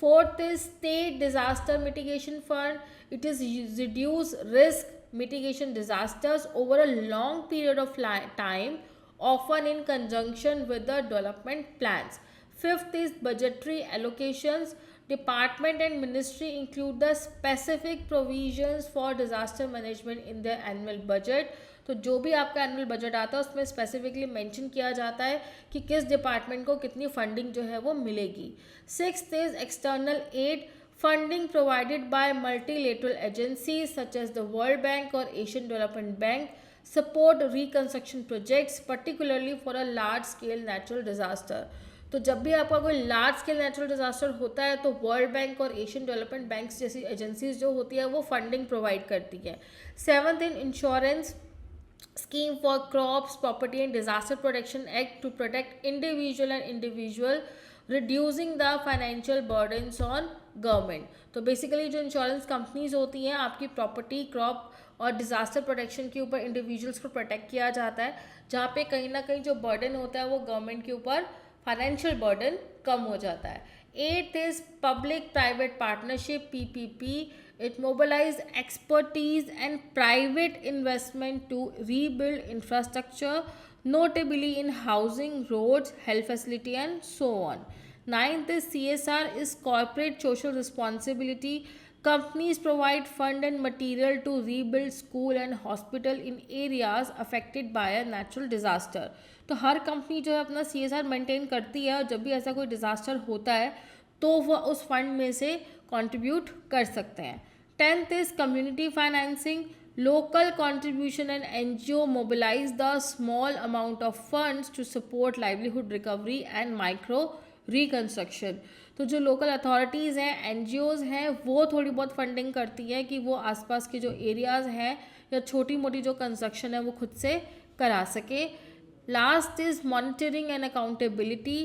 Fourth is State Disaster Mitigation Fund. It is reduce risk mitigation disasters over a long period of time, often in conjunction with the development plans. Fifth is budgetary allocations. Department and ministry include the specific provisions for disaster management in their annual budget. तो जो भी आपका annual budget आता है उसमें specifically mention किया जाता है कि किस डिपार्टमेंट को कितनी फंडिंग जो है वो मिलेगी. Sixth is external aid. Funding provided by multilateral agencies such as the World Bank और Asian Development Bank support reconstruction projects particularly for a large scale natural disaster. तो जब भी आपका कोई लार्ज स्केल नेचुरल डिजास्टर होता है तो world Bank और एशियन डेवलपमेंट बैंक्स जैसी एजेंसीज जो होती है वो फंडिंग प्रोवाइड करती है. Seventh in insurance Scheme for Crops, Property and Disaster Protection Act to protect individual, reducing the financial burdens on government. तो बेसिकली जो इंश्योरेंस कंपनीज होती हैं आपकी प्रॉपर्टी, क्रॉप और डिजास्टर प्रोटेक्शन के ऊपर इंडिविजुअल्स को प्रोटेक्ट किया जाता है, जहाँ पे कहीं ना कहीं जो बर्डन होता है वो गवर्नमेंट के ऊपर फाइनेंशियल बर्डन कम हो जाता है. Eighth is public private partnership PPP. It mobilized expertise and private investment to rebuild infrastructure, notably in housing, roads, health facility and so on. Ninth is CSR is corporate social responsibility. Companies provide fund and material to rebuild school and hospital in areas affected by a natural disaster. तो हर company जो है अपना CSR maintain करती है और जब भी ऐसा कोई डिज़ास्टर होता है तो वह उस फंड में से कंट्रीब्यूट कर सकते हैं. 10th is community financing. Local contribution and NGO mobilize the small amount of funds to support livelihood recovery and micro reconstruction. तो जो लोकल अथॉरिटीज़ हैं, NGOs हैं, वो थोड़ी बहुत फंडिंग करती हैं कि वो आसपास के जो एरियाज़ हैं या छोटी मोटी जो कंस्ट्रक्शन है वो खुद से करा सके. Last is monitoring and accountability.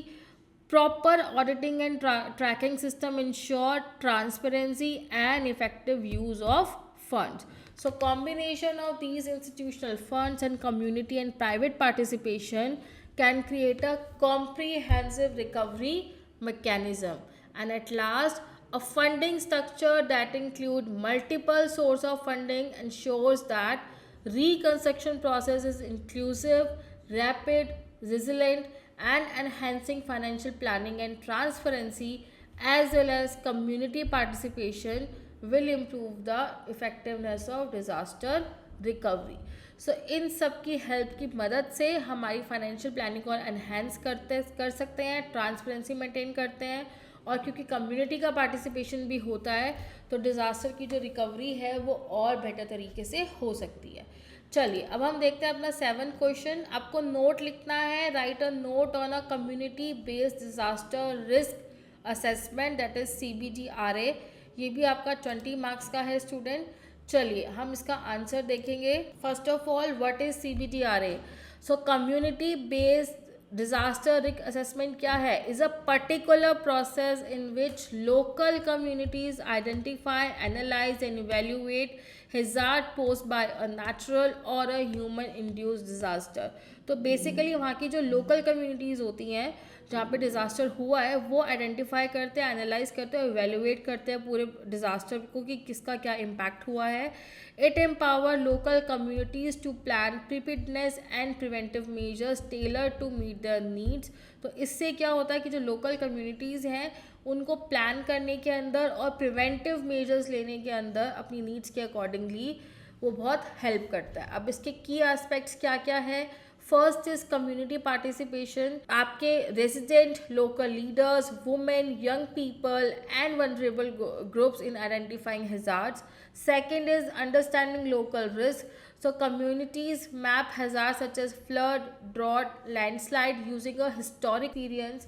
Proper auditing and tracking system ensure transparency and effective use of funds. So combination of these institutional funds and community and private participation can create a comprehensive recovery mechanism. And at last, a funding structure that include multiple sources of funding ensures that reconstruction process is inclusive, rapid, resilient and enhancing financial planning and transparency as well as community participation will improve the effectiveness of disaster recovery. So इन सब की help की मदद से हमारी financial planning को enhance कर सकते हैं, ट्रांसपेरेंसी मेंटेन करते हैं और क्योंकि कम्युनिटी का पार्टिसिपेशन भी होता है तो डिज़ास्टर की जो रिकवरी है वो और बेटर तरीके से हो सकती है. चलिए अब हम देखते हैं अपना 7th क्वेश्चन. आपको नोट लिखना है. Right a note on a community based disaster risk assessment that is CBDRA. ये भी आपका 20 मार्क्स का है स्टूडेंट. चलिए हम इसका आंसर देखेंगे. First of all what is CBDRA? So community based disaster risk assessment क्या है? Is a particular process in which local communities identify, analyse and evaluate hazard posed by a natural or a human induced disaster. तो basically वहाँ की जो local communities होती हैं जहाँ पे डिज़ास्टर हुआ है वो आइडेंटिफाई करते हैं, एनालाइज करते हैं, इवेल्युएट करते हैं पूरे डिज़ास्टर को कि किसका क्या इम्पैक्ट हुआ है. It empower local communities to plan preparedness and preventive measures tailor to meet their needs. तो इससे क्या होता है कि जो लोकल कम्युनिटीज़ हैं उनको प्लान करने के अंदर और प्रिवेंटिव मेजर्स लेने के अंदर अपनी नीड्स के अकॉर्डिंगली वो बहुत हेल्प करता है। अब इसके की एस्पेक्ट्स क्या क्या है? First is community participation. आपके resident, local leaders, women, young people and vulnerable groups in identifying hazards. Second is understanding local risk. So communities map hazards such as flood, drought, landslide using a historic experience.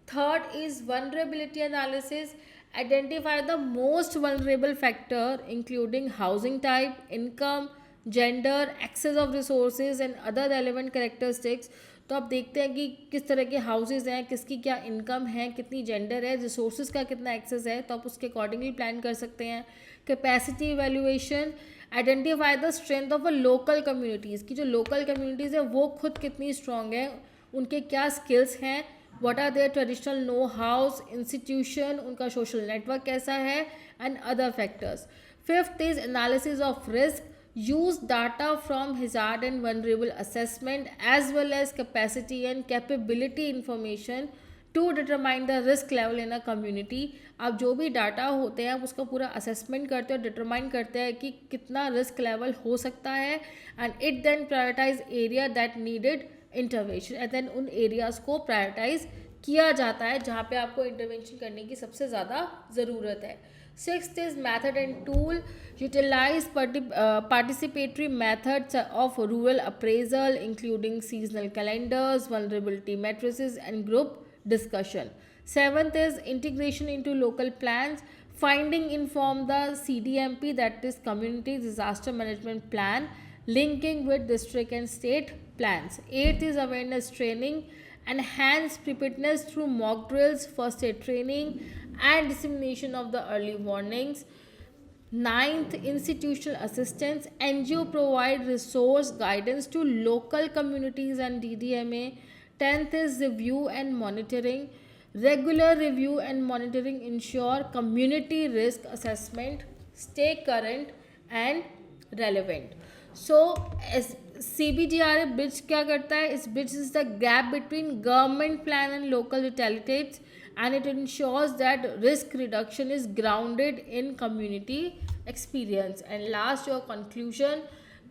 Third is vulnerability analysis. Identify the most vulnerable factor including housing type, income, gender, access of resources and other relevant characteristics. तो आप देखते हैं कि किस तरह के houses हैं, किसकी क्या इनकम है, कितनी जेंडर है, रिसोर्सेज का कितना एक्सेस है, तो आप उसके अकॉर्डिंगली प्लान कर सकते हैं। Capacity evaluation, identify the strength of a local communities, की जो लोकल कम्युनिटीज़ है वो खुद कितनी स्ट्रॉन्ग है, उनके क्या स्किल्स हैं, what are their traditional know how, institution, उनका सोशल नेटवर्क कैसा है and other factors. Fifth is analysis of risk. Use data from hazard and vulnerable assessment as well as capacity and capability information to determine the risk level in a community. आप जो भी data होते हैं आप उसका पूरा assessment करते हो, डिटरमाइन करते हैं कि कितना रिस्क लेवल हो सकता है and it then prioritize area that needed intervention and then उन एरियाज़ को प्रायोरिटाइज किया जाता है जहाँ पे आपको इंटरवेंशन करने की सबसे ज़्यादा ज़रूरत है। Sixth is method and tool. Utilize participatory methods of rural appraisal including seasonal calendars, vulnerability matrices and group discussion. Seventh is integration into local plans. Finding inform the CDMP, that is Community Disaster Management Plan, linking with district and state plans. Eighth is awareness training. Enhance preparedness through mock drills, first aid training and dissemination of the early warnings. Ninth, institutional assistance. NGO provide resource guidance to local communities and DDMA. 10th is review and monitoring. Regular review and monitoring ensure community risk assessment stay current and relevant. So as CBDRA bridge क्या करता है? इस bridge is the gap between government plan and local realities and it ensures that risk reduction is grounded in community experience. And last, your conclusion: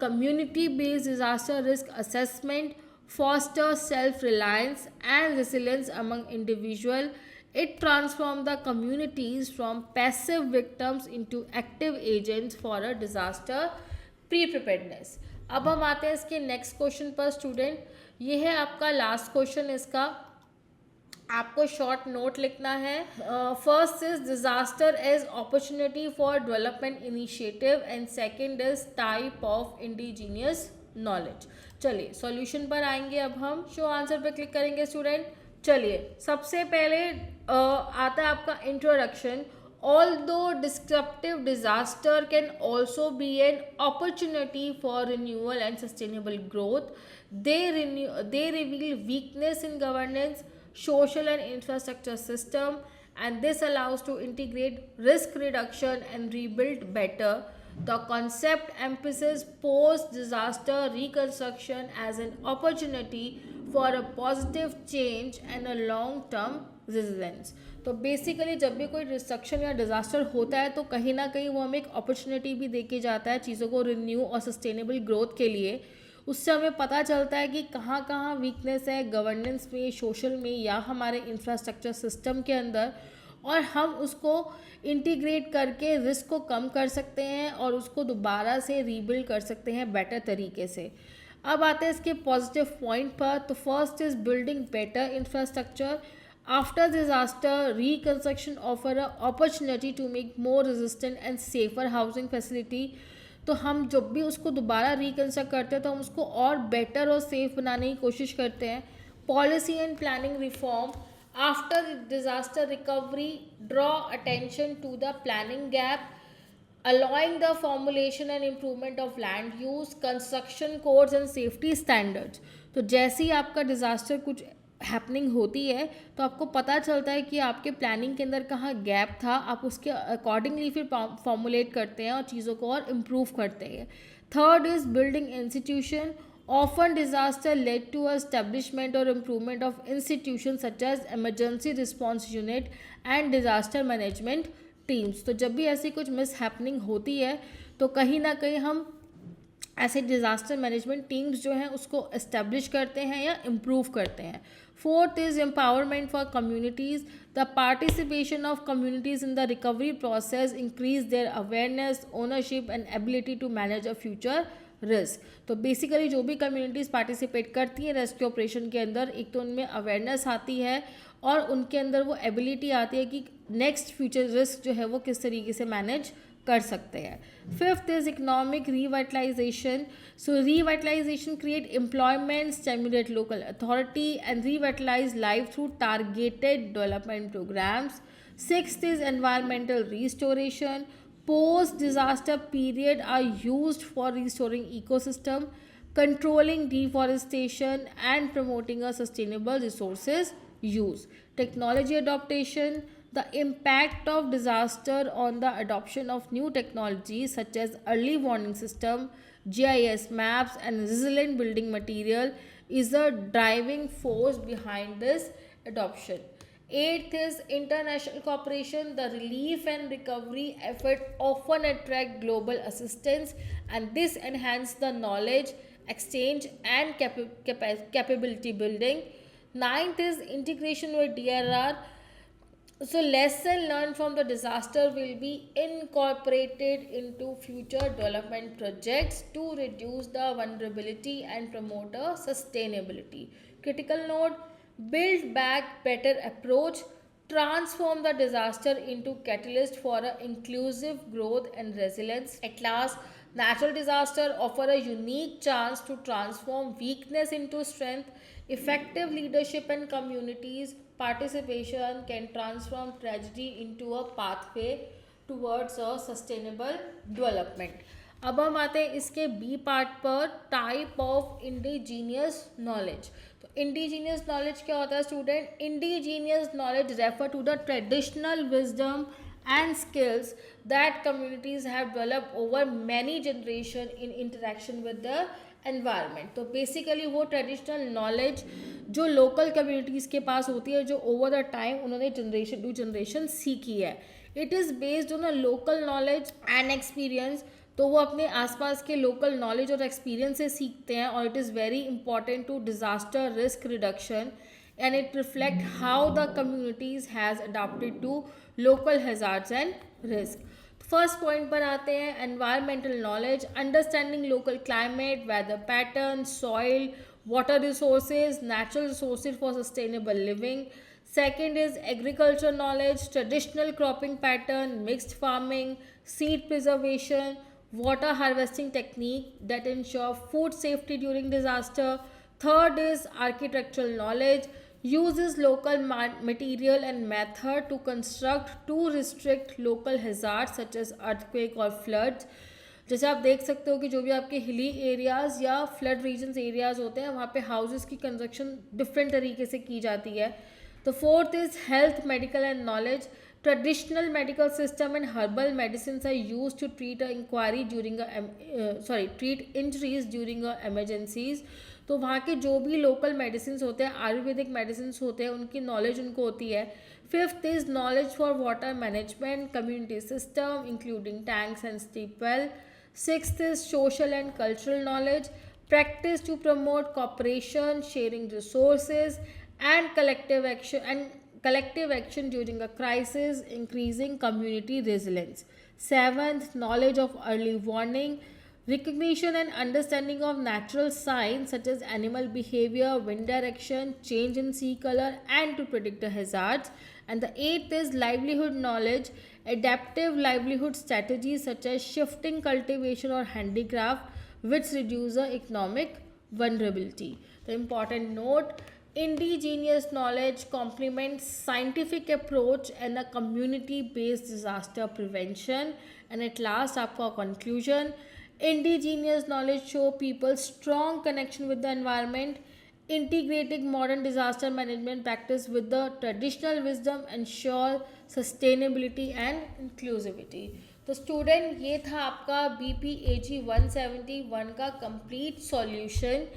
community based disaster risk assessment fosters self reliance and resilience among individual. It transforms the communities from passive victims into active agents for a disaster pre-preparedness. अब हम आते हैं इसके next question पर student. ये है आपका last question. इसका आपको शॉर्ट नोट लिखना है। First is disaster as opportunity for development initiative and second is type of indigenous knowledge. चलिए सॉल्यूशन पर आएंगे। अब हम शो आंसर पर क्लिक करेंगे स्टूडेंट। चलिए सबसे पहले आता है आपका introduction. Although disruptive disaster can also be an opportunity for renewal and sustainable growth, they reveal weakness in governance, social and infrastructure system, and this allows to integrate risk reduction and rebuild better. The concept emphasizes post-disaster reconstruction as an opportunity for a positive change and a long-term resilience. तो basically जब भी कोई destruction या disaster होता है तो कहीं ना कहीं वो हमें एक अपॉर्चुनिटी भी दे के जाता है चीज़ों को रिन्यू और सस्टेनेबल ग्रोथ के लिए। उससे हमें पता चलता है कि कहाँ कहाँ वीकनेस है गवर्नेंस में, सोशल में या हमारे इंफ्रास्ट्रक्चर सिस्टम के अंदर, और हम उसको इंटीग्रेट करके रिस्क को कम कर सकते हैं और उसको दोबारा से रीबिल्ड कर सकते हैं बेटर तरीके से। अब आते हैं इसके पॉजिटिव पॉइंट पर। तो first is building better infrastructure. After disaster, reconstruction offer an opportunity to make more resistant and safer housing facility. तो हम जब भी उसको दोबारा रिकन्स्ट्रक्ट करते हैं तो हम उसको और बेटर और सेफ बनाने की कोशिश करते हैं। Policy and planning reform. After disaster recovery draw attention to the planning gap, allowing the formulation and improvement of land use, construction codes and safety standards. तो जैसे ही आपका डिज़ास्टर कुछ हैपनिंग होती है तो आपको पता चलता है कि आपके प्लानिंग के अंदर कहाँ गैप था, आप उसके अकॉर्डिंगली फिर फॉर्मुलेट करते हैं और चीज़ों को और इम्प्रूव करते हैं। Third is building institution. Often disaster led to establishment or improvement of institutions such as emergency response unit and disaster management teams. तो जब भी ऐसी कुछ मिस हैपनिंग होती है तो कहीं ना कहीं हम ऐसे डिज़ास्टर मैनेजमेंट टीम्स जो हैं उसको इस्टेब्लिश करते हैं या इम्प्रूव करते हैं. Fourth is empowerment for communities. The participation of communities in the recovery process increase their awareness, ownership and ability to manage a future risk. तो बेसिकली जो भी कम्युनिटीज़ पार्टिसिपेट करती हैं रेस्क्यू ऑपरेशन के अंदर, एक तो उनमें अवेयरनेस आती है और उनके अंदर वो एबिलिटी आती है कि नेक्स्ट फ्यूचर रिस्क जो है वो किस तरीके से मैनेज कर सकते हैं. Fifth is economic revitalization. So revitalization create employment, stimulate local authority and revitalize life through targeted development programmes. Sixth is environmental restoration. Post-disaster period are used for restoring ecosystem, controlling deforestation, and promoting a sustainable resources use. Technology adaptation. The impact of disaster on the adoption of new technologies such as early warning system, GIS maps, and resilient building material is a driving force behind this adoption. Eighth is international cooperation. The relief and recovery effort often attract global assistance, and this enhances the knowledge exchange and capability building. Ninth is integration with DRR. So lesson learned from the disaster will be incorporated into future development projects to reduce the vulnerability and promote a sustainability. Critical note: build back better approach, transform the disaster into catalyst for a inclusive growth and resilience. At last, natural disaster offer a unique chance to transform weakness into strength. Effective leadership and communities participation can transform tragedy into a pathway towards a sustainable development. अब हम आते हैं इसके B part पर, type of indigenous knowledge. तो indigenous knowledge क्या होता है student? Indigenous knowledge refer to the traditional wisdom and skills that communities have developed over many generation in interaction with the environment. तो बेसिकली वो traditional knowledge जो local communities के पास होती है, जो ओवर द टाइम उन्होंने जनरेशन टू जनरेशन सीखी है. It is based on a local knowledge and experience. तो वो अपने आसपास के लोकल नॉलेज और एक्सपीरियंस से सीखते हैं, और it is very important to disaster risk reduction, and it reflects how the communities has adapted to local hazards and risk. First point पर आते हैं, environmental knowledge, understanding local climate, weather pattern, soil, water resources, natural resources for sustainable living. Second is agriculture knowledge, traditional cropping pattern, mixed farming, seed preservation, water harvesting technique that ensure food safety during disaster. Third is architectural knowledge, uses local material and method to construct to restrict local hazards such as earthquake और floods. जैसे आप देख सकते हो कि जो भी आपके हिली एरियाज़ या फ्लड रीजन्स एरियाज़ होते हैं वहाँ पे हाउसेस की कंस्ट्रक्शन डिफरेंट तरीके से की जाती है. The fourth is health, medical and knowledge. Traditional medical system and herbal medicines are used to treat treat injuries during emergencies. तो वहाँ के जो भी लोकल मेडिसिन होते हैं, आयुर्वेदिक मेडिसिन होते हैं, उनकी नॉलेज उनको होती है. Fifth is knowledge for water management, community system including tanks and steep well. Sixth is social and cultural knowledge, practice to promote cooperation, sharing resources, and collective action during a crisis, increasing community resilience. Seventh, knowledge of early warning, recognition and understanding of natural signs such as animal behavior, wind direction, change in sea color, and to predict the hazards. And the eighth is livelihood knowledge, adaptive livelihood strategies such as shifting cultivation or handicraft, which reduce the economic vulnerability. The important note: indigenous knowledge complements scientific approach and a community-based disaster prevention. And at last, आपका conclusion: indigenous knowledge show people's strong connection with the environment. Integrating modern disaster management practice with the traditional wisdom ensure sustainability and inclusivity. तो student ये था आपका BPAG 171 का complete solution.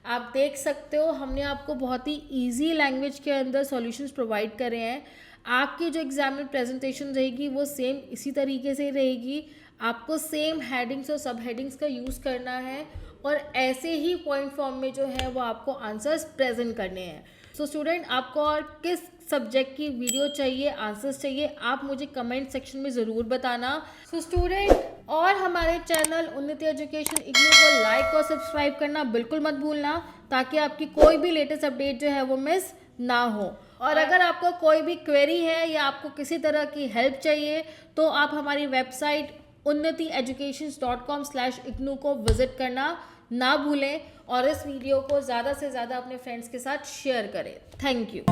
आप देख सकते हो हमने आपको बहुत ही इजी लैंग्वेज के अंदर सॉल्यूशंस प्रोवाइड करे हैं। आपकी जो एग्जाम प्रेजेंटेशन रहेगी वो सेम इसी तरीके से रहेगी। आपको सेम हेडिंग्स और सब हेडिंग्स का यूज़ करना है और ऐसे ही पॉइंट फॉर्म में जो है वो आपको आंसर्स प्रेजेंट करने हैं। सो स्टूडेंट, आपको और किस सब्जेक्ट की वीडियो चाहिए, आंसर्स चाहिए, आप मुझे कमेंट सेक्शन में ज़रूर बताना। सो स्टूडेंट, और हमारे चैनल उन्नति एजुकेशन इग्नू को लाइक और सब्सक्राइब करना बिल्कुल मत भूलना, ताकि आपकी कोई भी लेटेस्ट अपडेट जो है वो मिस ना हो। और अगर आपको कोई भी क्वेरी है या आपको किसी तरह की हेल्प चाहिए तो आप हमारी वेबसाइट unnatieducations.com/ignu को विज़िट करना ना भूलें और इस वीडियो को ज़्यादा से ज़्यादा अपने फ्रेंड्स के साथ शेयर करें। Thank you.